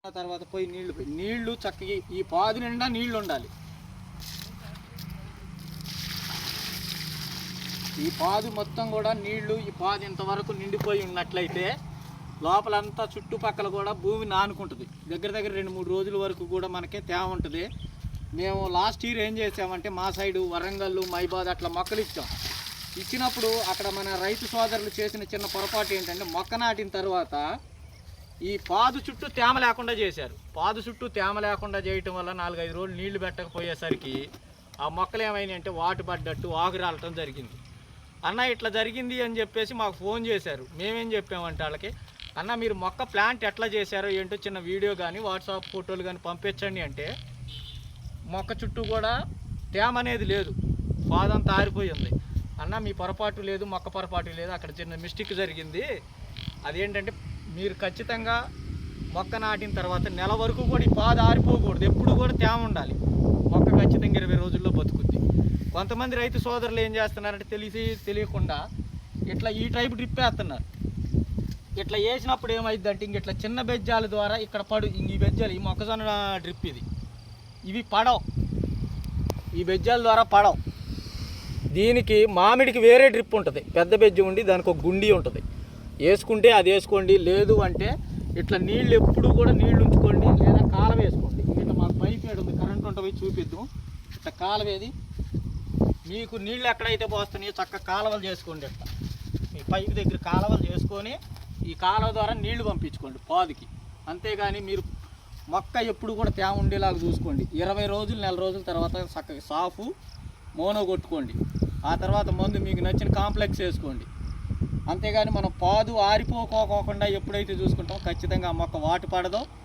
తర్వాత పోయి నీళ్లు చక్కగా ఈ పాదు నిండా నీళ్లు ఉండాలి. ఈ పాదు మొత్తం కూడా నీళ్లు ఈ పాదు ఇంతవరకు నిండిపోయి ఉన్నట్లయితే లోపలంతా చుట్టుపక్కల కూడా భూమి నానుకుంటుంది. దగ్గర 2-3 రోజుల వరకు కూడా మనకి తేమ ఉంటుంది. మేము లాస్ట్ ఇయర్ ఏం చేసామంటే మా సైడు వరంగల్, మైబాద్ అట్లా మొక్కలు ఇచ్చినప్పుడు అక్కడ మన రైతు సోదరులు చేసిన చిన్న పొరపాటు ఏంటంటే మొక్క నాటిన తర్వాత ఈ పాదు చుట్టూ తేమ లేకుండా చేశారు. పాదు చుట్టూ తేమ లేకుండా చేయటం వల్ల 4-5 రోజులు నీళ్లు పెట్టకపోయేసరికి ఆ మొక్కలు ఏమైనాయి అంటే వాటు పడ్డట్టు ఆకురాలటం జరిగింది. అన్న ఇట్లా జరిగింది అని చెప్పేసి మాకు ఫోన్ చేశారు. మేమేం చెప్పామంటే వాళ్ళకి, అన్న మీరు మొక్క ప్లాంట్ ఎట్లా చేశారో ఏంటో చిన్న వీడియో కానీ వాట్సాప్ ఫోటోలు కానీ పంపించండి అంటే, మొక్క చుట్టూ కూడా తేమ అనేది లేదు, పాదంతా ఆరిపోయింది. అన్న మీ పొరపాటు లేదు, మొక్క పొరపాటు లేదు, అక్కడ చిన్న మిస్టేక్ జరిగింది. అదేంటంటే మీరు ఖచ్చితంగా మొక్క నాటిన తర్వాత నెల వరకు కూడా ఈ పాదు ఆరిపోకూడదు, ఎప్పుడు కూడా తేమ ఉండాలి. మొక్క ఖచ్చితంగా 20 రోజుల్లో బతుకుద్ది. కొంతమంది రైతు సోదరులు ఏం చేస్తున్నారంటే తెలియకుండా ఇట్లా ఈ టైపు డ్రిప్ వేస్తున్నారు. ఇట్లా వేసినప్పుడు ఏమైందంటే ఇంక ఇట్లా చిన్న బెజ్జాల ద్వారా ఇక్కడ ఈ బెజ్జాలు, ఈ మొక్కజొన్న డ్రిప్ ఇవి పడవు, ఈ బెజ్జాల ద్వారా పడవు. దీనికి మామిడికి వేరే డ్రిప్ ఉంటుంది, పెద్ద బెజ్జి ఉండి దానికి ఒక గుండి ఉంటుంది. వేసుకుంటే అది వేసుకోండి, లేదు అంటే ఇట్లా నీళ్ళు ఎప్పుడు కూడా నీళ్ళు ఉంచుకోండి, లేదా కాలువ వేసుకోండి. ఇట్లా మాకు పైప్ ఏడు ఉంది, కరెంట్ ఉంటుంది, చూపిద్దాం. ఇట్లా కాలువేది మీకు నీళ్ళు ఎక్కడైతే పోస్తున్నాయో చక్కగా కాలువలు చేసుకోండి. ఇట్లా మీ పైపు దగ్గర కాలువలు చేసుకొని ఈ కాలువ ద్వారా నీళ్లు పంపించుకోండి పాదుకి. అంతేగాని మీరు మొక్క ఎప్పుడు కూడా తేమ ఉండేలాగా చూసుకోండి. 20 రోజులు, నెల రోజుల తర్వాత చక్కగా సాఫు మోనో కొట్టుకోండి. ఆ తర్వాత మందు మీకు నచ్చిన కాంప్లెక్స్ వేసుకోండి. అంతేగాని మనం పాదు ఆరిపోకోకుండా ఎప్పుడైతే చూసుకుంటామో ఖచ్చితంగా ఆ మొక్క వాటు పడదో